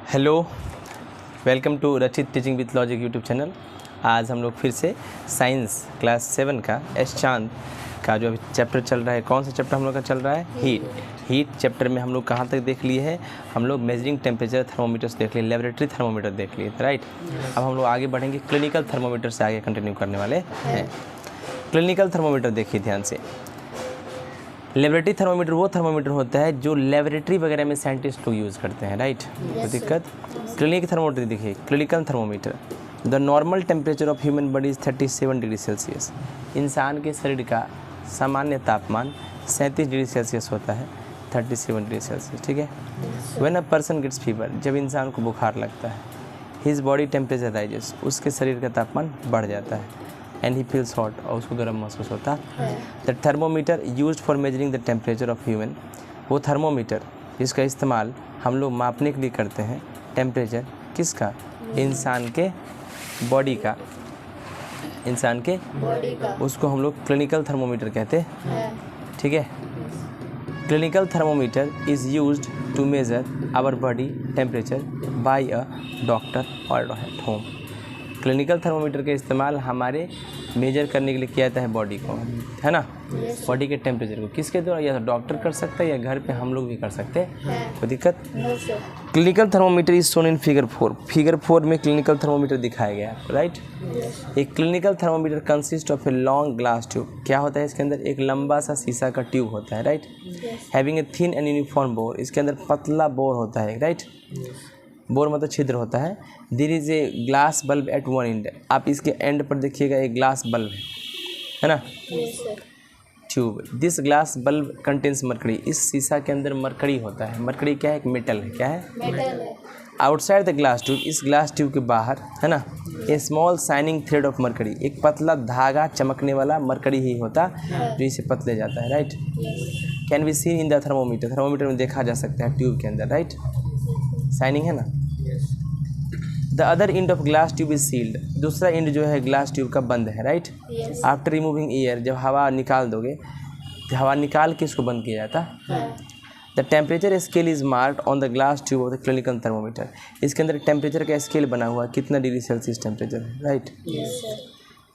Hello, welcome to रचित teaching with logic YouTube channel. आज हम लोग फिर से साइंस क्लास 7 का एस चांद का जो अभी चैप्टर चल रहा है, कौन सा चैप्टर हम लोग का चल रहा है? हीट चैप्टर में हम लोग कहाँ तक देख लिए हैं? हम लोग मेजरिंग टेम्परेचर थर्मोमीटर्स देख लिए, लेबोरेटरी थर्मोमीटर देख लिए, राइट। अब हम लोग आगे बढ़ेंगे, क्लिनिकल थर्मोमीटर से आगे कंटिन्यू करने वाले हैं। क्लिनिकल थर्मोमीटर देखिए ध्यान से। लेबोरेटरी थर्मोमीटर वो थर्मोमीटर होता है जो लेबोरेटरी वगैरह में साइंटिस्ट लोग यूज़ करते हैं, राइट। तो दिक्कत क्लिनिक थर्मोमीटर देखिए, clinical thermometer the normal temperature of human body is 37 degree Celsius. इंसान के शरीर का सामान्य तापमान 37 डिग्री सेल्सियस होता है, 37 डिग्री सेल्सियस, ठीक है। When a person gets fever, जब इंसान को बुखार लगता है, हिज बॉडी टेम्परेचर राइजेस, उसके शरीर का तापमान बढ़ जाता है, एंड ही फील्स हॉट, और उसको गर्म महसूस होता है। The thermometer used for measuring the temperature of human, वो थर्मोमीटर जिसका इस्तेमाल हम लोग मापने के लिए करते हैं टेम्परेचर किसका? इंसान के बॉडी का, इंसान के बॉडी का, उसको हम लोग क्लिनिकल थर्मोमीटर कहते हैं, ठीक है। Clinical thermometer is used to measure our body temperature by a doctor और एट होम। क्लिनिकल थर्मोमीटर का इस्तेमाल हमारे मेजर करने के लिए किया जाता है बॉडी को, है ना। बॉडी के टेम्परेचर को किसके द्वारा? या तो डॉक्टर कर सकता है या घर पे हम लोग भी कर सकते हैं, कोई दिक्कत। Clinical thermometer is shown in figure 4। Figure 4 में क्लिनिकल थर्मोमीटर दिखाया गया है, राइट। एक clinical thermometer consist of a long glass tube. क्या होता है इसके अंदर? एक लंबा सा शीशा का ट्यूब होता है, right. Having a thin and uniform bore, इसके अंदर पतला बोर होता है, राइट। बोर मतलब छिद्र होता है। There is a glass bulb at one end, आप इसके एंड पर देखिएगा एक ग्लास बल्ब है ना, tube. This glass bulb contains mercury, इस शीशा के अंदर मरकरी होता है। मरकरी क्या है? एक मेटल है, क्या है? मेटल है। आउटसाइड द ग्लास ट्यूब, इस ग्लास ट्यूब के बाहर, है ना, a small shining thread of mercury, एक पतला धागा चमकने वाला मरकरी ही होता जो इसे पतले जाता है, right. Can be seen in the thermometer, thermometer में देखा जा सकता है ट्यूब के अंदर, राइट। शाइनिंग है ना। The other end of glass tube is sealed, दूसरा एंड जो है ग्लास ट्यूब का बंद है, राइट। आफ्टर रिमूविंग एयर, जब हवा निकाल दोगे तो हवा निकाल के इसको बंद किया जाता है। The temperature scale is marked on the glass tube of the clinical thermometer, इसके अंदर टेम्परेचर का स्केल बना हुआ है, कितना डिग्री सेल्सियस टेम्परेचर है, right.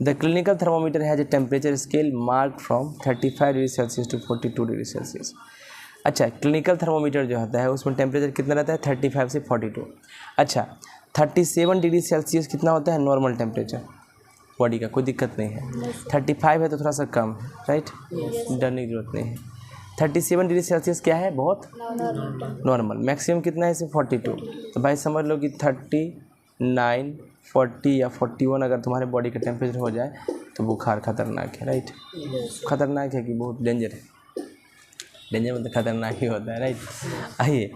The clinical thermometer has a temperature scale marked from 35 degree Celsius to 42 degree Celsius. अच्छा, क्लिनिकल थर्मोमीटर जो होता है उसमें टेम्परेचर कितना रहता है? 35 से 42। अच्छा, 37 डिग्री सेल्सियस कितना होता है नॉर्मल टेम्परेचर बॉडी का? कोई दिक्कत नहीं है। 35 है तो थोड़ा सा कम है, राइट, डरने की जरूरत नहीं है। 37 डिग्री सेल्सियस क्या है? बहुत नॉर्मल। मैक्सिमम कितना है इसे? 42। तो भाई समझ लो कि 39, 40 या 41 अगर तुम्हारे बॉडी का टेम्परेचर हो जाए तो बुखार खतरनाक है, राइट। खतरनाक है कि बहुत डेंजर है? डेंजर मतलब खतरनाक ही होता है, राइट। आइए,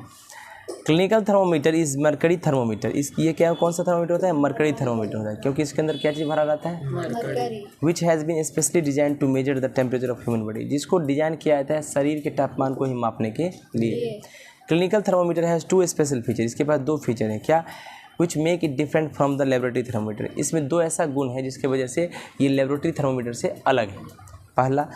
clinical thermometer is mercury thermometer, इस ये क्या, कौन सा थर्मोमीटर होता है? मरकरी थर्मोमीटर होता है, क्योंकि इसके अंदर क्या चीज़ भरा रहता है? Mercury. Which has been specially design to measure the temperature of human body, जिसको डिजाइन किया जाता है शरीर के तापमान को ही मापने के लिए। Clinical thermometer has 2 special feature, इसके पास 2 फीचर हैं, क्या? Which make it different from the laboratory thermometer, इसमें 2 ऐसा गुण है जिसकी वजह से ये लेबोरेटरी थर्मोमीटर से अलग है। पहला,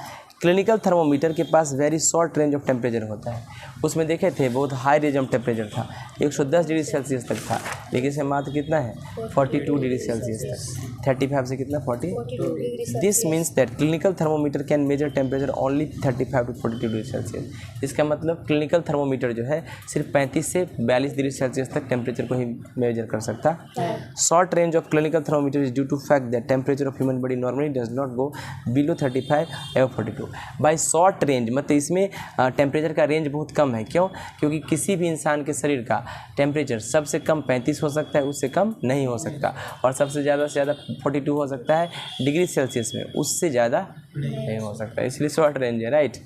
क्लिनिकल थर्मोमीटर के पास very short range of temperature होता है, उसमें देखे थे बहुत हाई रेंज ऑफ टेम्परेचर था, 110 डिग्री सेल्सियस तक था, लेकिन इसमें मात्र कितना है? 42 डिग्री सेल्सियस तक। 35 से कितना? 42। This means that clinical thermometer can measure temperature only 35 to 42 degree Celsius. इसका मतलब क्लिनिकल थर्मोमीटर जो है सिर्फ 35 से 42 डिग्री सेल्सियस तक टेम्परेचर को ही मेजर कर सकता है। Short range of clinical thermometer is due to fact that temperature of human body normally does not go below 35 एवं 42। बाई शॉर्ट रेंज मतलब इसमें टेम्परेचर का रेंज बहुत कम है, क्यों? क्योंकि किसी भी इंसान के शरीर का टेम्परेचर सबसे कम 35 हो सकता है, उससे कम नहीं हो सकता, और सबसे ज़्यादा से ज़्यादा 42 हो सकता है डिग्री सेल्सियस में, उससे ज़्यादा नहीं हो सकता, इसलिए शॉर्ट रेंज है, राइट।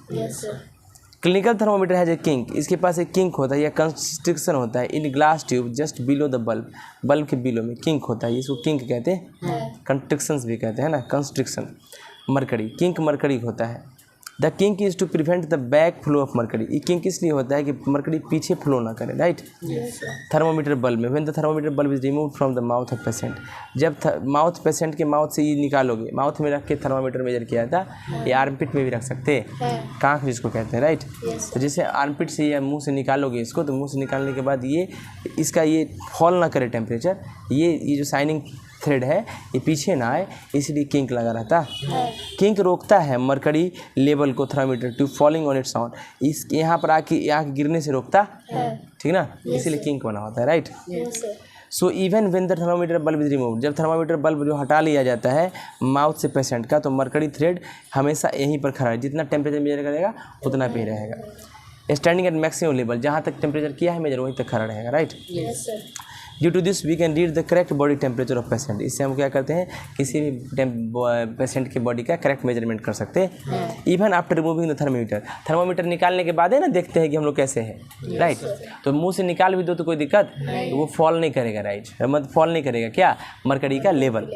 क्लिनिकल थर्मोमीटर है जो किंक, इसके पास एक किंक होता है या कंस्ट्रिक्शन होता है in glass tube just below the bulb, bulb के बिलो में किंक होता है, इसको किंक कहते हैं, कंस्ट्रिक्शंस भी कहते हैं ना, कंस्ट्रिक्शन। मरकरी, किंक मरकरी होता है, the kink is to prevent the back flow of mercury. ये किंक इसलिए होता है कि मरकरी पीछे फ्लो ना करे, राइट। थर्मोमीटर बल्ब में when the thermometer bulb is remove from the mouth of patient, जब माउथ पेशेंट के माउथ से ये निकालोगे, माउथ में रख के थर्मोमीटर मेजर किया था, ये आर्मपिट में भी रख सकते हैं, कांख जिसको कहते हैं, राइट। तो जैसे आर्मपिट से या मुँह से निकालोगे इसको, तो मुँह से निकालने के बाद ये इसका ये फॉल ना करे टेम्परेचर, ये जो शाइनिंग थ्रेड है ये पीछे ना आए, इसलिए किंक लगा रहता है। किंक रोकता है मरकरी लेवल को thermometer tube falling on it's on, इस यहाँ पर आके यहाँ गिरने से रोकता, ठीक ना, इसीलिए किंक बना होता है, right. So even when the thermometer bulb is remove, जब थर्मामीटर बल्ब जो हटा लिया जाता है माउथ से पेशेंट का, तो मरकरी थ्रेड हमेशा यहीं पर खड़ा है, जितना टेम्परेचर मेजर करेगा उतना पे रहेगा। स्टैंडिंग एट मैक्सिमम लेवल, जहाँ तक टेम्परेचर किया है मेजर वहीं तक खड़ा रहेगा, right. Due to this we can read the correct body temperature of patient, इससे हम क्या करते हैं, किसी भी पेशेंट के बॉडी का करेक्ट मेजरमेंट कर सकते हैं। Even after removing the thermometer, thermometer निकालने के बाद है ना देखते हैं कि हम लोग कैसे हैं, राइट। तो मुंह से निकाल भी दो तो कोई दिक्कत, वो फॉल नहीं करेगा, राइट, मतलब फॉल नहीं करेगा क्या, मरकरी का लेवल।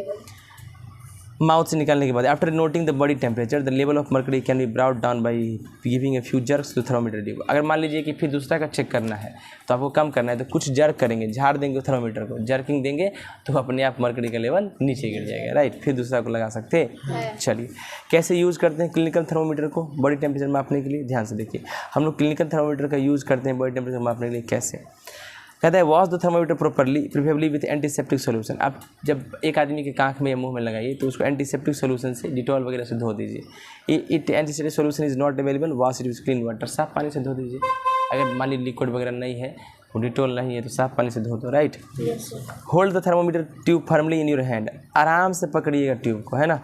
माउथ से निकालने के बाद after noting the body temperature the level of mercury can be brought down by giving a few jerks to thermometer tube. अगर मान लीजिए कि फिर दूसरा का चेक करना है तो आपको कम करना है, तो कुछ जर्क करेंगे, झाड़ देंगे थर्मोमीटर को, जर्किंग देंगे तो अपने आप मरकरी का लेवल नीचे गिर जाएगा, राइट। फिर दूसरा को लगा सकते हैं। चलिए कैसे यूज़ करते हैं क्लिनिकल थर्मोमीटर को बॉडी टेम्परेचर मापने के लिए, ध्यान से देखिए। हम लोग क्लिनिकल थर्मोमीटर का यूज़ करते हैं बॉडी टेम्परेचर मापने के लिए, कैसे कहता है, wash the thermometer properly preferably with antiseptic solution. आप जब एक आदमी के कांख में या मुंह में लगाइए तो उसको एंटीसेप्टिक सॉल्यूशन से, डिटॉल वगैरह से धो दीजिए। It antiseptic solution is not available, wash it with clean water, साफ पानी से धो दीजिए। अगर मान लीजिए लिक्विड वगैरह नहीं है, वो डिटॉल नहीं है, तो साफ पानी से धो दो, right. Hold the thermometer tube firmly in your hand, आराम से पकड़िएगा ट्यूब को, है ना,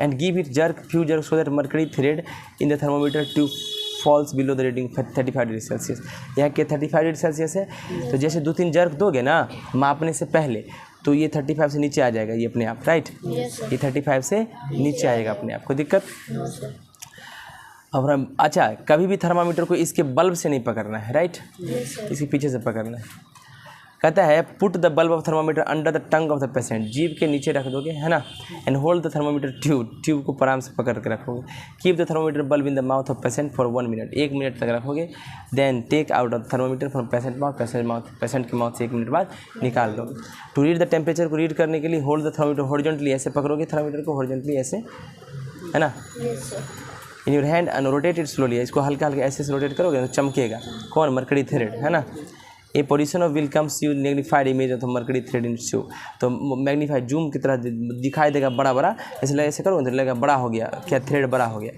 and give it jerk few jerk so that mercury thread in the thermometer tube falls below the reading 35 degree Celsius. यहाँ के 35 डिग्री सेल्सियस है, तो जैसे 2-3 जर्क दोगे ना मापने से पहले, तो ये 35 से नीचे आ जाएगा ये अपने आप, राइट। ये 35 से नीचे आएगा अपने आप, कोई दिक्कत। और अच्छा, कभी भी थर्मामीटर को इसके बल्ब से नहीं पकड़ना है, राइट, इसके पीछे से पकड़ना है। कहता है put the bulb of thermometer under the tongue of the patient, जीभ के नीचे रख दोगे, है ना, and hold the thermometer tube को आराम से पकड़ के रखोगे। Keep the thermometer bulb in the mouth of patient for 1 minute, 1 minute तक रखोगे। Then take out of thermometer from patient mouth, patient के माउथ से 1 मिनट बाद निकाल दो। टू रीड द टेम्परेचर को रीड करने के लिए होल्ड द थर्मामीटर हॉरिजॉन्टली, ऐसे पकड़ोगे थर्मामीटर को हॉरिजॉन्टली, ऐसे, है ना, in your hand and rotate it slowly, इसको हल्का हल्का ऐसे रोटेट करोगे तो चमकेगा, कौन, मरकरी थ्रेड, है ना। A position of will comes you magnified image of mercury thread in show, तो मैग्नीफाइड जूम की तरह दिखाई देगा बड़ा बड़ा, इसलिए ऐसे करोगे तो लगेगा बड़ा हो गया, क्या थ्रेड बड़ा हो गया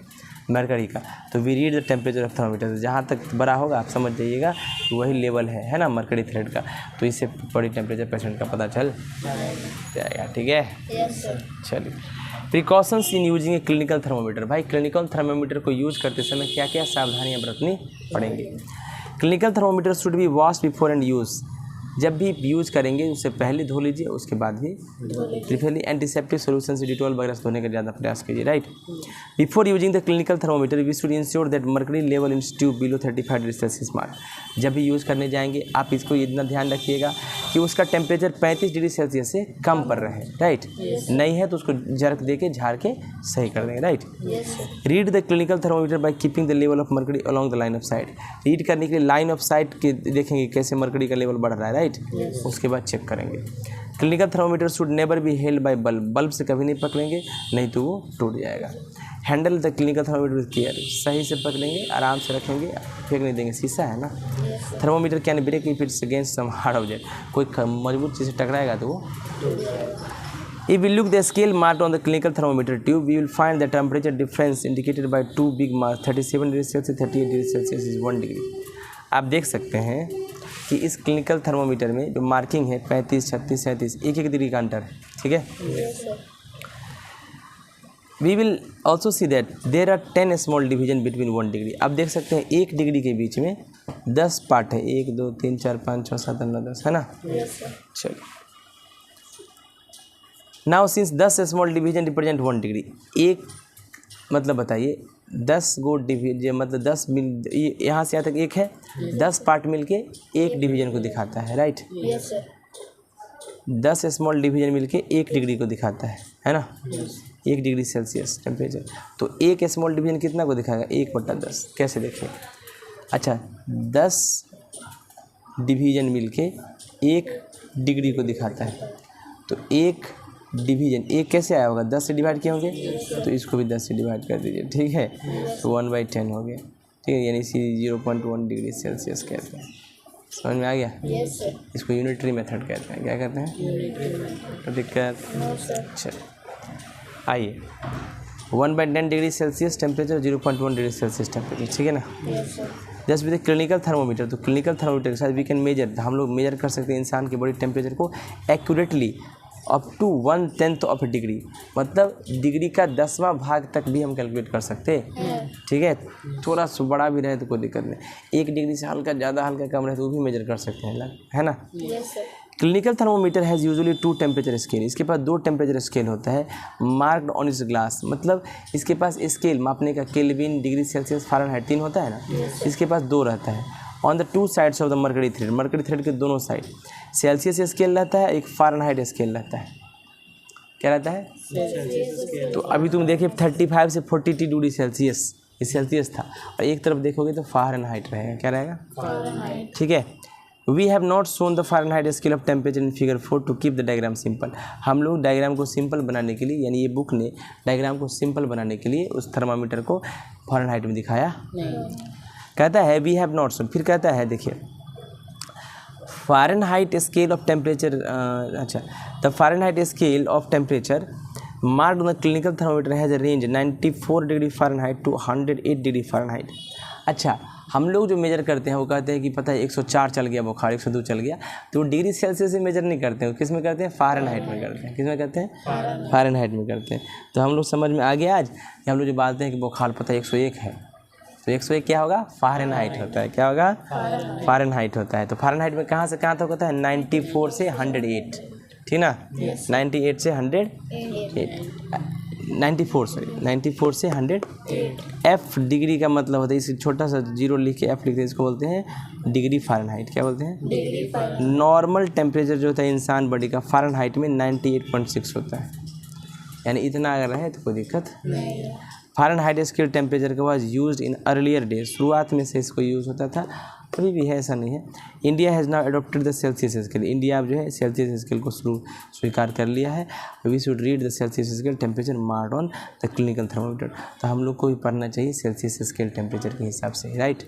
मरकरी का। तो we read the temperature of thermometer, जहाँ तक बड़ा होगा आप समझ जाइएगा वही लेवल है ना मरकरी थ्रेड का, तो इससे बॉडी टेम्परेचर पेशेंट का पता चल जाएगा, ठीक है। चलिए precautions in using A clinical thermometer, भाई क्लिनिकल थर्मोमीटर को यूज़ करते समय क्या क्या सावधानियाँ बरतनी पड़ेंगी। Clinical thermometer should be wash before and use, जब भी यूज़ करेंगे उससे पहले धो लीजिए, उसके बाद भी प्रिफरली एंटीसेप्टिक सॉल्यूशन से डिटॉल वगैरह से धोने का ज़्यादा प्रयास कीजिए, राइट। Before using the clinical thermometer we should ensure that mercury level in tube below 35 degree Celsius mark, जब भी यूज़ करने जाएंगे आप इसको इतना ध्यान रखिएगा कि उसका टेम्परेचर 35 डिग्री सेल्सियस से कम पर रहे, राइट। नहीं है तो उसको जर्क दे के झाड़ के सही कर देंगे, right. Read the clinical thermometer by keeping the level of mercury along the line of site, read करने के लिए लाइन ऑफ साइट के देखेंगे कैसे मरकरी का लेवल बढ़ रहा है, राइट। उसके बाद चेक करेंगे। Clinical thermometer should never be held by bulb, bulb से कभी नहीं पकड़ेंगे, नहीं तो वो टूट जाएगा। Handle the clinical thermometer with care, सही से पकड़ेंगे, आराम से रखेंगे, फेंक नहीं देंगे, शीशा है ना। Thermometer can break if it's against some hard object, कोई मजबूत चीज़ से टकराएगा तो वो टूट जाएगा। If we look the scale marked on the clinical thermometer tube, we will find the temperature difference indicated by 2 big marks, 37 degree Celsius, 38 degree Celsius is 1 degree. आप देख सकते हैं कि इस क्लिनिकल थर्मोमीटर में जो मार्किंग है 35, 36, 37, एक डिग्री का अंतर है, ठीक है। We will also see that there are 10 small division between 1 degree. आप देख सकते हैं 1 डिग्री के बीच में 10 पार्ट है, 1 2 3 4 5 6 7 8 9 10, है ना। चलिए now since 10 small division represent 1 degree, एक मतलब बताइए 10 गो डिवीजन मतलब 10 यहाँ से यहाँ तक एक है, 10 पार्ट मिलके एक डिवीजन को दिखाता है, राइट। 10 स्मॉल डिवीजन मिलके 1 डिग्री को दिखाता है ना। 1 डिग्री सेल्सियस टेम्परेचर। तो एक स्मॉल डिवीजन कितना को दिखाएगा, 1/10। कैसे देखिए, अच्छा 10 डिवीजन मिलके 1 डिग्री को दिखाता है। तो 1 डिवीजन 1 कैसे आया होगा, 10 से डिवाइड किए होंगे, तो इसको भी 10 से डिवाइड कर दीजिए, ठीक है। तो 1/10 हो गया, ठीक है, यानी इसी 0.1 डिग्री सेल्सियस कहते हैं। समझ में आ गया? Yes sir. इसको यूनिटरी मेथड कहते हैं। क्या कहते हैं? तो दिक्कत, चलिए आइए 1/10 degree Celsius temperature, 0.1 degree Celsius temperature, ठीक है ना। Yes sir. Just with clinical thermometer, तो क्लिनिकल थर्मोमीटर के साथ वी कैन मेजर, हम लोग मेजर कर सकते हैं इंसान की बॉडी टेम्परेचर को accurately up to 1/10 of a degree, मतलब डिग्री का 10वां भाग तक भी हम कैलकुलेट कर सकते हैं, ठीक है। थोड़ा सा बड़ा भी रहे तो कोई दिक्कत नहीं, 1 डिग्री से हल्का ज़्यादा हल्का कम रहे तो वो भी मेजर कर सकते हैं, है ना। Yes sir. Clinical thermometer has usually 2 temperature scale, इसके पास 2 टेम्परेचर स्केल होता है, मार्क्ड ऑन इस ग्लास, मतलब इसके पास स्केल मापने का केल्विन, डिग्री सेल्सियस, फ़ारेनहाइट 3 होता है ना, इसके पास 2 रहता है। On the 2 sides of the mercury thread के दोनों साइड सेल्सियस स्केल रहता है, एक फ़ारेनहाइट स्केल रहता है। क्या रहता है? तो अभी तुम देखिए 35 से 42 डिग्री सेल्सियस, ये सेल्सियस था, और एक तरफ देखोगे तो फ़ारेनहाइट रहेगा। क्या रहेगा? ठीक है। We have not shown the Fahrenheit scale of temperature in figure 4 to keep the diagram simple. हम लोग डायग्राम को सिंपल बनाने के लिए, यानी ये बुक ने डायग्राम को सिंपल बनाने के लिए उस थर्मामीटर को फ़ारेनहाइट में दिखाया नहीं। कहता है वी हैव नॉट शोन, फिर कहता है देखिए फ़ारेनहाइट स्केल ऑफ टेम्परेचर, अच्छा the Fahrenheit scale of temperature marked on the clinical thermometer has a range 94 degree Fahrenheit to 108 degree Fahrenheit. अच्छा, हम लोग जो मेजर करते हैं वो कहते हैं कि पता है 104 चल गया बुखार, 102 चल गया, तो डिग्री सेल्सियस से मेजर नहीं करते हैं, किस में करते हैं? फ़ारेनहाइट में करते हैं। किस में करते हैं? फ़ारेनहाइट में करते हैं। तो हम लोग समझ में आ गया आज कि हम लोग जो बात हैं कि बुखार पता है 101 है, तो 101 क्या होगा? फ़ारेनहाइट होता है। क्या होगा? फ़ारेनहाइट होता है। तो फ़ारेनहाइट में कहाँ से कहाँ तक होता है? 94 से 108, ठीक ना। 98 से 108, 94 से 108। एफ डिग्री का मतलब होता है, इस छोटा सा जीरो लिख के एफ लिखते हैं, इसको बोलते हैं डिग्री फ़ारेनहाइट। क्या बोलते हैं? नॉर्मल टेम्परेचर जो होता है इंसान बॉडी का फ़ारेनहाइट में 98.6 होता है, यानी इतना अगर रहे तो कोई दिक्कत नहीं। फ़ारेनहाइट स्केल टेम्परेचर के was used in earlier days, शुरुआत में से इसको यूज़ होता था, अभी भी है, ऐसा नहीं है। India has now adopted the Celsius scale, India अब जो है सेल्सियस स्केल को स्वीकार कर लिया है। We should read the Celsius scale temperature marked on the clinical thermometer, तो हम लोग को भी पढ़ना चाहिए सेल्सियस स्केल टेम्परेचर के हिसाब से, राइट।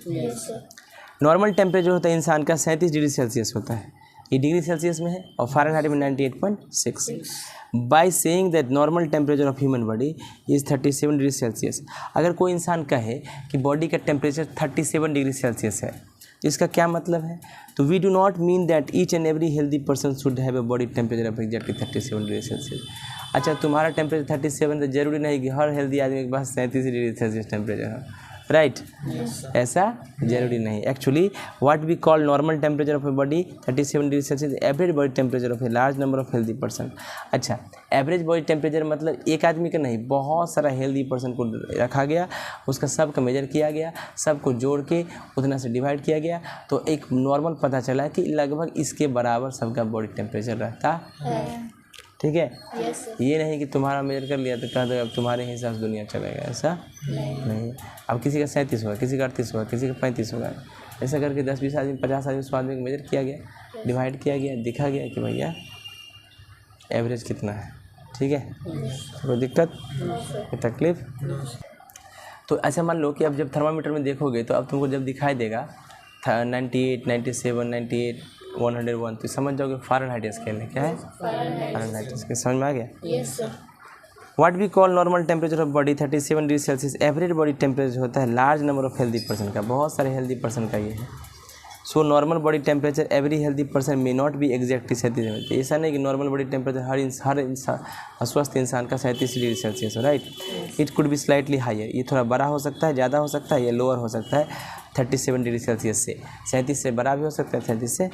नॉर्मल टेम्परेचर होता है इंसान का 37 डिग्री सेल्सियस होता है, ये डिग्री सेल्सियस में है, और फ़ारेनहाइट में 98.6। By saying that normal temperature of human body is 37 degree Celsius, अगर कोई इंसान कहे कि बॉडी का टेम्परेचर 37 डिग्री सेल्सियस है, तो इसका क्या मतलब है? तो we do not mean that each and every healthy person should have a body temperature of exactly 37 degree Celsius. अच्छा, तुम्हारा टेम्परेचर 37, तो जरूरी नहीं कि हर हेल्दी आदमी के पास 37 डिग्री सेल्सियस टेम्परेचर हो, राइट। ऐसा जरूरी नहीं। Actually what we call normal temperature of a body 37 degree Celsius, average body temperature of a large number of healthy person. अच्छा, एवरेज बॉडी टेम्परेचर मतलब एक आदमी का नहीं, बहुत सारा हेल्दी पर्सन को रखा गया, उसका सबका मेजर किया गया, सबको जोड़ के उतना से डिवाइड किया गया, तो एक नॉर्मल पता चला कि लगभग इसके बराबर सबका बॉडी टेम्परेचर रहता है, ठीक है। ये नहीं कि तुम्हारा मेजर कर लिया तो कह दो अब तुम्हारे हिसाब से दुनिया चलेगा, ऐसा नहीं। अब किसी का 37 होगा, किसी का 38 होगा, किसी का 35 होगा, ऐसा करके 10-20 आदमी, 50 आदमी, 100 आदमी का मेजर किया गया, डिवाइड किया गया, दिखा गया कि भैया एवरेज कितना है, ठीक है। कोई दिक्कत, कोई तकलीफ? तो ऐसा मान लो कि अब जब थर्मामीटर में देखोगे तो अब तुमको जब दिखाई देगा 98, 97, 98, 101, तो समझ जाओगे फ़ारेनहाइट स्केल है। क्या है? Fahrenheit scale. समझ में आ गया? Yes sir. What we call normal temperature of body 37 degree Celsius, average body temperature होता है large number of healthy person का, बहुत सारे हेल्दी पर्सन का ये है। So normal body temperature every healthy person may not be exactly 37, ऐसा नहीं कि नॉर्मल बॉडी टेम्परेचर हर इंसान स्वस्थ इंसान का 37 डिग्री सेल्सियस हो, right. It could be slightly higher, ये थोड़ा बड़ा हो सकता है, ज़्यादा हो सकता है, या लोअर हो सकता है 37 डिग्री सेल्सियस से। 37 से बड़ा भी हो सकता है, 37 से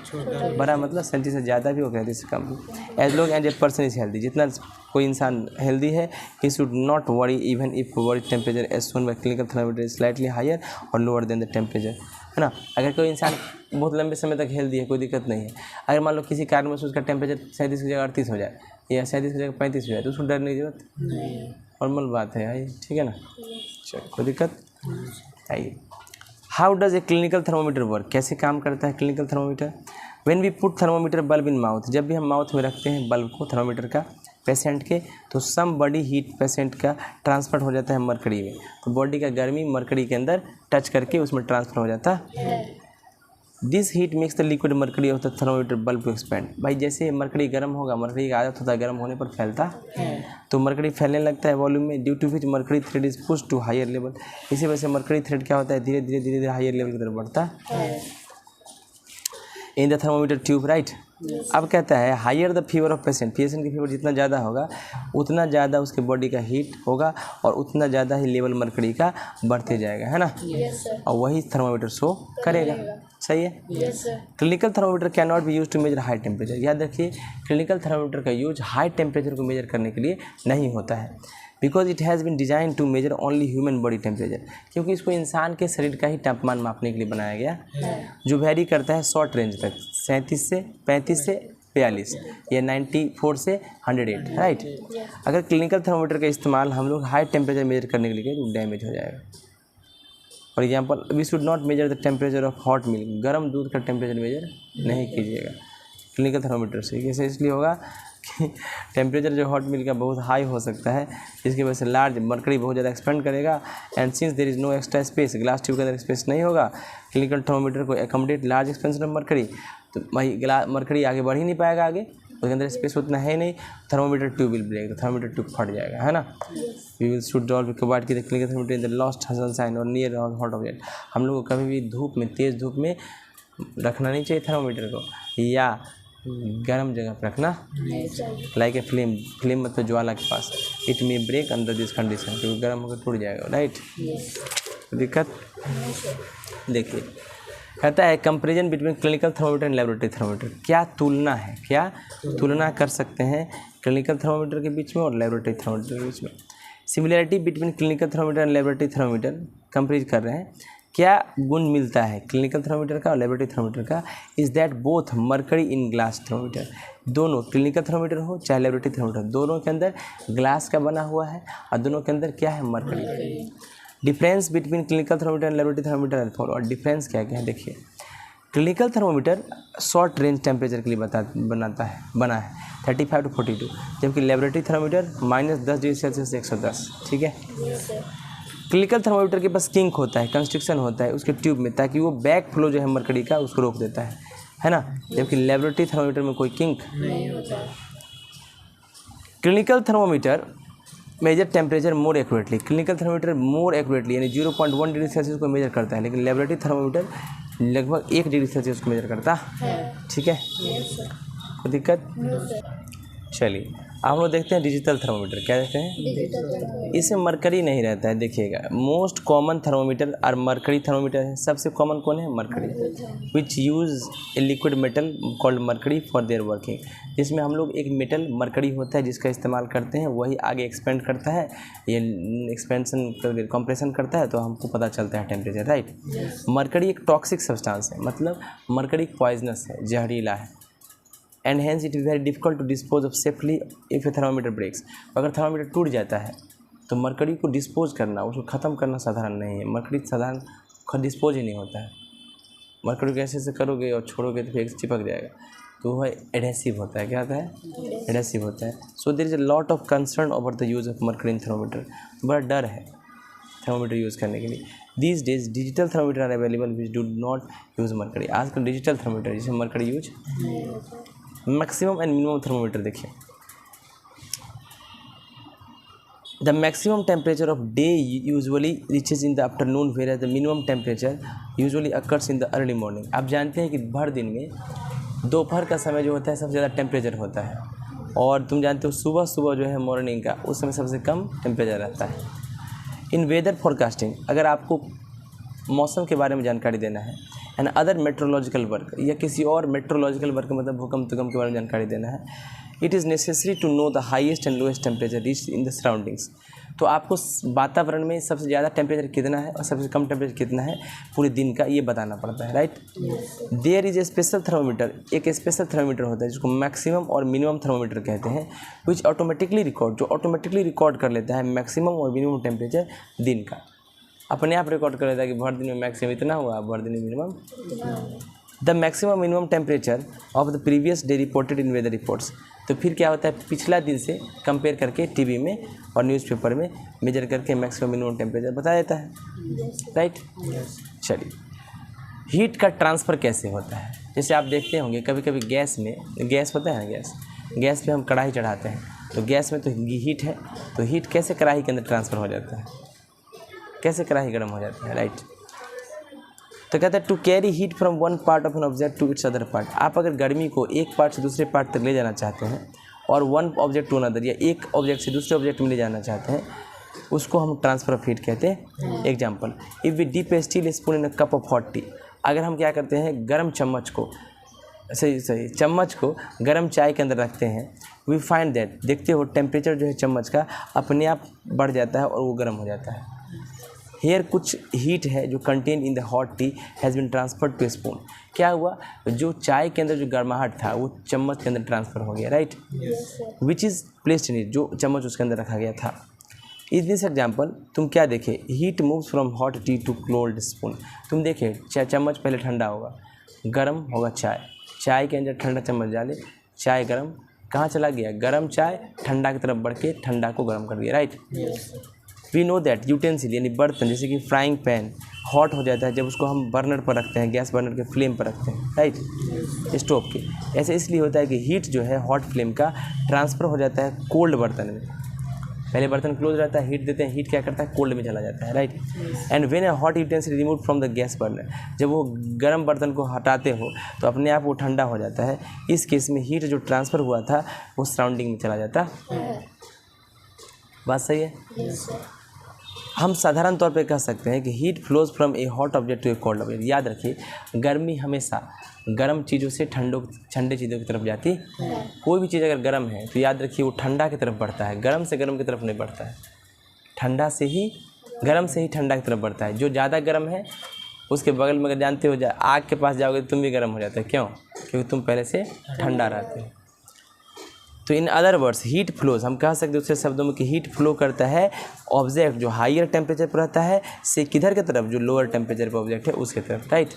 बड़ा मतलब 37 से ज़्यादा भी हो, 37 से कम भी। As long as a person is healthy, जितना कोई इंसान हेल्दी है, he should not worry even if body temperature as shown by clinical thermometer slightly higher और लोअर देन द टेम्परेचर, है ना। अगर कोई इंसान बहुत लंबे समय तक हेल्दी है, कोई दिक्कत नहीं है, अगर मान लो किसी कारण में उसका टेम्परेचर 37 की जगह 38 हो जाए, या 37 की जगह 35 हो जाए, तो उसको डरने की जरूरत नहीं, नॉर्मल बात है भाई, ठीक है ना। चलो कोई दिक्कत आइए। How does a clinical thermometer work, कैसे काम करता है clinical thermometer. When we put thermometer bulb in mouth, जब भी हम माउथ में रखते हैं बल्ब को थर्मोमीटर का पेशेंट के, तो सम बॉडी हीट पेशेंट का ट्रांसफर हो जाता है मरकरी में, तो बॉडी का गर्मी मरकरी के अंदर टच करके उसमें ट्रांसफर हो जाता है। This heat makes the liquid mercury of the thermometer bulb to expand. भाई जैसे मरकरी गर्म होगा, मरकरी का आदत होता है गर्म होने पर फैलता है, तो मरकरी फैलने लगता है वॉल्यूम में, due to which mercury thread is push to higher level. इसी वजह से मरकरी थ्रेड क्या होता है, धीरे धीरे धीरे धीरे हायर लेवल की तरफ बढ़ता है in the thermometer tube, right. अब कहता है higher the fever of patient, patient की फीवर जितना ज़्यादा होगा उतना ज़्यादा उसके बॉडी का हीट होगा और उतना ज़्यादा ही लेवल मरकरी का बढ़ते जाएगा, है ना। और वही थर्मोमीटर शो करेगा, सही है। Clinical thermometer can not be use to measure high temperature. याद रखिए क्लिनिकल थर्मोमीटर का यूज हाई टेम्परेचर को मेजर करने के लिए नहीं होता है, because it has been design to measure only human body temperature, क्योंकि इसको इंसान के शरीर का ही तापमान मापने के लिए बनाया गया, जो वेरी करता है शॉर्ट रेंज तक 37 से 35 से 42 या 94 से 108, राइट। अगर क्लिनिकल थर्मोमीटर का इस्तेमाल हम लोग हाई टेम्परेचर मेजर करने के लिए करें तो डैमेज हो जाएगा। For example we should not measure the temperature of hot milk, गर्म दूध का टेम्परेचर मेजर नहीं कीजिएगा क्लिनिकल थर्मोमीटर से। कैसे इसलिए होगा कि टेम्परेचर जो हॉट मिल्क का बहुत हाई हो सकता है, जिसकी वजह से लार्ज मरकरी बहुत ज़्यादा एक्सपेंड करेगा, and since there is no extra space, glass tube के अंदर स्पेस नहीं होगा क्लिनिकल थर्मोमीटर को accommodate large expansion of mercury, तो भाई मरकरी आगे बढ़ ही नहीं पाएगा, आगे उसके अंदर स्पेस उतना है नहीं, थर्मोमीटर ट्यूब विल ब्रेक, तो थर्मोमीटर ट्यूब फट जाएगा, है ना। We will should doll provide की the clinical thermometer in the lost sunshine or near hot object. हम लोग को कभी भी धूप में, तेज़ धूप में रखना नहीं चाहिए थर्मोमीटर को, या गर्म जगह पर रखना लाइक ए फ्लेम मतलब ज्वाला के पास। It may break under this condition, क्योंकि गर्म होकर टूट जाएगा, राइट। दिक्कत देखिए, कहता है comparison between clinical thermometer and laboratory thermometer. क्या तुलना है, क्या तुलना कर सकते हैं क्लिनिकल थर्मोमीटर के बीच में और लेबोरेटरी थर्मोमीटर के बीच में। Similarity between clinical thermometer and laboratory thermometer compares कर रहे हैं। क्या गुण मिलता है क्लिनिकल थर्मोमीटर का और लेबोरेटरी थर्मोमीटर का, is that both mercury in glass thermometer, दोनों क्लिनिकल थर्मोमीटर हो चाहे लेबोरेटरी थर्मोमीटर, दोनों के अंदर ग्लास का बना हुआ है और दोनों के अंदर क्या है, mercury. Difference between clinical thermometer and laboratory thermometer and follow. और डिफरेंस क्या क्या है देखिए, clinical thermometer short range temperature के लिए बना है 35 to 42, जबकि लेबोरेटरी थर्मोमीटर -10 डिग्री सेल्सियस से 110, ठीक है। क्लिनिकल थर्मोमीटर के पास किंक होता है, कंस्ट्रिक्शन होता है उसके ट्यूब में, ताकि वो बैक फ्लो जो है मरकरी का उसको रोक देता है ना, जबकि लेबोरेटरी थर्मोमीटर में कोई किंक नहीं होता। Clinical thermometer measure temperature more accurately, clinical thermometer more accurately यानी 0.1 डिग्री सेल्सियस को मेजर करता है, लेकिन लेबोरेटरी थर्मोमीटर लगभग 1 डिग्री सेल्सियस को मेजर करता है, ठीक है। कोई दिक्कत। चलिए आप लोग देखते हैं डिजिटल थर्मोमीटर, क्या देखते हैं, इसमें मरकरी नहीं रहता है। देखिएगा मोस्ट कॉमन थर्मोमीटर और मरकरी थर्मोमीटर है, सबसे कॉमन कौन है, mercury, which use a liquid metal called mercury for their working, जिसमें हम लोग एक मेटल मरकरी होता है जिसका इस्तेमाल करते हैं, वही आगे एक्सपेंड करता है, ये एक्सपेंशन कंप्रेशन करता है, तो हमको पता चलता है टेम्परेचर, राइट। मरकरी एक टॉक्सिक सब्सटेंस है, मतलब मरकरी पॉइजनस है, जहरीला है, and hence it is very difficult to dispose of safely if a thermometer breaks. अगर थर्मोमीटर टूट जाता है तो मरकरी को डिस्पोज करना, उसको ख़त्म करना साधारण नहीं है, मरकरी साधारण डिस्पोज ही नहीं होता है। मरकरी को ऐसे करोगे और छोड़ोगे तो फिर चिपक जाएगा, तो वह एडेसिव होता है, क्या होता है, एडेसिव होता है। So there is a lot of concern over the use of mercury in thermometer, बड़ा डर है थर्मोमीटर यूज़ करने के लिए। These days digital thermometer are available which do not use mercury. आजकल डिजिटल थर्मोमीटर जिसमें mercury use. Maximum and minimum thermometer देखिए, the maximum temperature of day usually reaches in the afternoon, where the minimum temperature usually occurs in the early morning. आप जानते हैं कि भर दिन में दोपहर का समय जो होता है सबसे ज़्यादा टेम्परेचर होता है, और तुम जानते हो सुबह सुबह जो है मॉर्निंग का उस समय सबसे कम टेम्परेचर रहता है। इन वेदर फोरकास्टिंग, अगर आपको मौसम के बारे में जानकारी देना है, एंड अदर मेट्रोलॉजिकल वर्क, या किसी और मेट्रोलॉजिकल वर्क मतलब भूकंप तुकंप के बारे में जानकारी देना है, it is necessary to know the highest and lowest temperature reach in the surroundings. तो आपको वातावरण में सबसे ज़्यादा टेम्परेचर कितना है और सबसे कम टेम्परेचर कितना है पूरे दिन का, ये बताना पड़ता है, right. There is a special thermometer, एक स्पेशल थर्मोमीटर होता है जिसको मैक्सिमम और मिनिमम थर्मोमीटर कहते हैं, विच ऑटोमेटिकली रिकॉर्ड, जो ऑटोमेटिकली रिकॉर्ड कर लेता है मैक्सिमम और मिनिमम टेम्परेचर दिन का, अपने आप रिकॉर्ड कर लेता है कि भर दिन में मैक्सिमम इतना हुआ, भर दिन में minimum. The maximum minimum temperature of the previous day reported in weather reports, तो फिर क्या होता है, पिछला दिन से कंपेयर करके टीवी में और न्यूज़पेपर में मेजर करके मैक्सिमम मिनिमम टेम्परेचर बता देता है, राइट। चलिए, हीट का ट्रांसफ़र कैसे होता है, जैसे आप देखते होंगे कभी कभी गैस में, गैस होता है ना, गैस पे हम कढ़ाई चढ़ाते हैं, तो गैस में तो हीट है, तो हीट कैसे कढ़ाई के अंदर ट्रांसफ़र हो जाता है, कैसे कढ़ाई गर्म हो जाता है, राइट। तो कहता है to carry heat from one part of an object to its other part, आप अगर गर्मी को एक पार्ट से दूसरे पार्ट तक ले जाना चाहते हैं, और वन ऑब्जेक्ट टू अनदर, या एक ऑब्जेक्ट से दूसरे ऑब्जेक्ट में ले जाना चाहते हैं, उसको हम ट्रांसफर ऑफ हीट कहते हैं। Example, if we dip a steel spoon in a cup of hot tea, अगर हम क्या करते हैं, गर्म चम्मच को, सही चम्मच को गर्म चाय के अंदर रखते हैं, वी फाइंड दैट, देखते हो टेम्परेचर जो है चम्मच का अपने आप बढ़ जाता है और वो गर्म हो जाता है। हेयर कुछ हीट है जो contain in the hot T has been transferred two spoon, क्या हुआ, जो चाय के अंदर जो गर्माहट था वो चम्मच के अंदर ट्रांसफ़र हो गया, right, which is placed in it, जो चम्मच उसके अंदर रखा गया था। इस दिस एग्जाम्पल तुम क्या देखे, heat moves from hot tea to cold spoon, तुम देखे चम्मच पहले ठंडा होगा, गर्म होगा चाय के अंदर ठंडा चम्मच डाले, चाय गर्म, कहाँ चला गया, गर्म चाय ठंडा की तरफ बढ़ के ठंडा को गर्म कर दिया, right. We know that utensil यानी बर्तन, जैसे कि फ्राइंग पैन हॉट हो जाता है जब उसको हम बर्नर पर रखते हैं, गैस बर्नर के फ्लेम पर रखते हैं, राइट, स्टोव के। ऐसे इसलिए होता है कि हीट जो है हॉट फ्लेम का ट्रांसफ़र हो जाता है कोल्ड बर्तन में, पहले बर्तन क्लोज रहता है, हीट देते हैं, हीट क्या करता है, कोल्ड में चला जाता है, right. And when a hot utensil remove from the gas burner, जब वो गर्म बर्तन को हटाते हो तो अपने आप वो ठंडा हो जाता है, इस केस में हीट जो ट्रांसफ़र हुआ था वो सराउंडिंग में चला जाता है। बात सही है। हम साधारण तौर पे कह सकते हैं कि heat flows from a hot object to a cold object, याद रखिए गर्मी हमेशा गर्म चीज़ों से ठंडे चीज़ों की तरफ जाती है। कोई भी चीज़ अगर गर्म है तो याद रखिए वो ठंडा की तरफ बढ़ता है, गर्म से गर्म की तरफ नहीं बढ़ता है, ठंडा से ही गर्म से ही ठंडा की तरफ बढ़ता है। जो ज़्यादा गर्म है उसके बगल में अगर जानते हो आग के पास जाओगे तो तुम भी गर्म हो जाते हो, क्यों, क्योंकि तुम पहले से ठंडा रहते हो। तो in other words heat flows, हम कह सकते हैं दूसरे शब्दों में कि हीट फ्लो करता है ऑब्जेक्ट जो हाईयर टेम्परेचर पर रहता है से किधर की तरफ, जो लोअर टेम्परेचर पर ऑब्जेक्ट है उसके तरफ, राइट।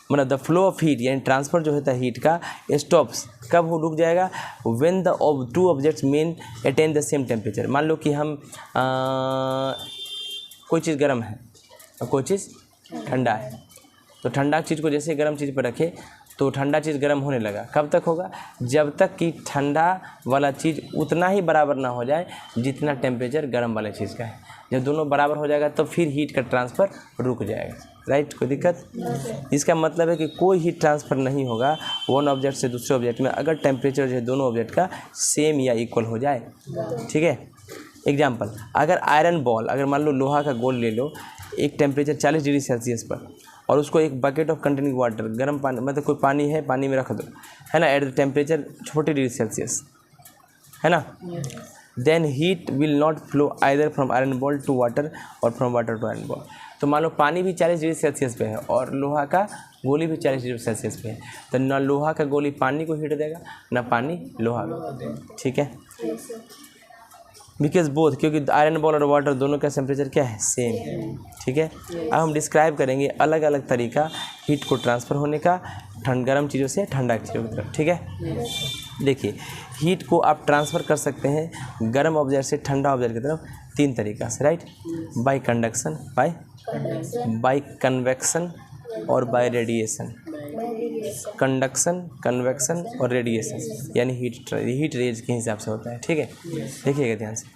मतलब द फ्लो ऑफ हीट यानी ट्रांसफ़र जो होता है हीट का स्टॉप्स, कब वो रुक जाएगा, when the two objects main attain the same temperature. मान लो कि हम कोई चीज़ गर्म है और कोई चीज़ ठंडा है, तो ठंडा चीज़ को जैसे गर्म चीज़ पर रखे तो ठंडा चीज़ गर्म होने लगा, कब तक होगा, जब तक कि ठंडा वाला चीज़ उतना ही बराबर ना हो जाए जितना टेम्परेचर गर्म वाले चीज़ का है। जब दोनों बराबर हो जाएगा तो फिर हीट का ट्रांसफ़र रुक जाएगा, राइट। कोई दिक्कत, इसका मतलब है कि कोई हीट ट्रांसफ़र नहीं होगा वन ऑब्जेक्ट से दूसरे ऑब्जेक्ट में अगर टेम्परेचर जो है दोनों ऑब्जेक्ट का सेम या इक्वल हो जाए, ठीक है। एग्जाम्पल, अगर आयरन बॉल, अगर मान लो लोहा का गोल ले लो, एक टेम्परेचर 40 डिग्री सेल्सियस पर, और उसको एक बकेट ऑफ कंटेनिंग वाटर, गर्म पानी, मतलब कोई पानी है, पानी में रख दो, है ना, at the temperature 40 degree Celsius, है ना, then heat will not flow either from iron ball to water or from water to iron ball. तो मान लो पानी भी 40 डिग्री सेल्सियस पे है और लोहा का गोली भी 40 डिग्री सेल्सियस पे है, तो ना लोहा का गोली पानी को हीट देगा ना पानी लोहा को, ठीक है, बिकॉज बोथ, क्योंकि आयरन बॉल और वाटर दोनों का टेम्परेचर क्या है, सेम, ठीक है। अब हम डिस्क्राइब करेंगे अलग अलग तरीका हीट को ट्रांसफ़र होने का गर्म चीज़ों से ठंडा चीज़ों की तरफ, ठीक है। देखिए, हीट को आप ट्रांसफ़र कर सकते हैं गर्म ऑब्जेक्ट से ठंडा ऑब्जेक्ट की तरफ 3 तरीका से, right, by conduction, by convection और बाय रेडिएशन। कंडक्शन, कन्वेक्शन और रेडिएशन यानी हीट रेज के हिसाब से होता है, ठीक है। देखिएगा ध्यान से,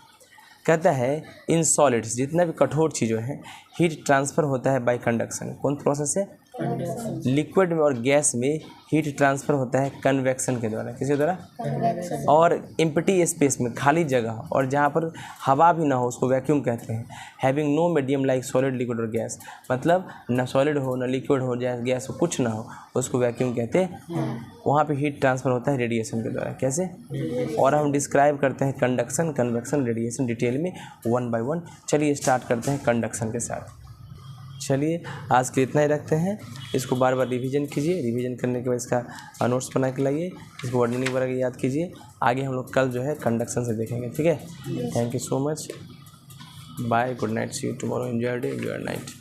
कहता है इन सॉलिड्स, जितना भी कठोर चीज़ें हैं, हीट ट्रांसफ़र होता है बाय कंडक्शन। कौन प्रोसेस है, लिक्विड में और गैस में हीट ट्रांसफ़र होता है कन्वेक्शन के द्वारा। किसके द्वारा? कन्वेक्शन। और एम्प्टी स्पेस में, खाली जगह और जहाँ पर हवा भी ना हो उसको वैक्यूम कहते हैं। Having no medium like solid, liquid और गैस, मतलब ना सॉलिड हो ना लिक्विड हो या गैस हो, कुछ ना हो, उसको वैक्यूम कहते हैं। वहाँ पे हीट ट्रांसफ़र होता है रेडिएशन के द्वारा। कैसे? और हम डिस्क्राइब करते हैं कंडक्शन, कन्वेक्शन, रेडिएशन डिटेल में 1 by 1। चलिए स्टार्ट करते हैं कंडक्शन के साथ। चलिए आज के इतना ही रखते हैं। इसको बार बार रिवीजन कीजिए, रिवीजन करने के बाद इसका नोट्स बना के लाइए, इसको वर्डनिंग वगैरह के याद कीजिए। आगे हम लोग कल जो है कंडक्शन से देखेंगे, ठीक है? Thank you so much, bye, good night, see you tomorrow, enjoy day, enjoy night.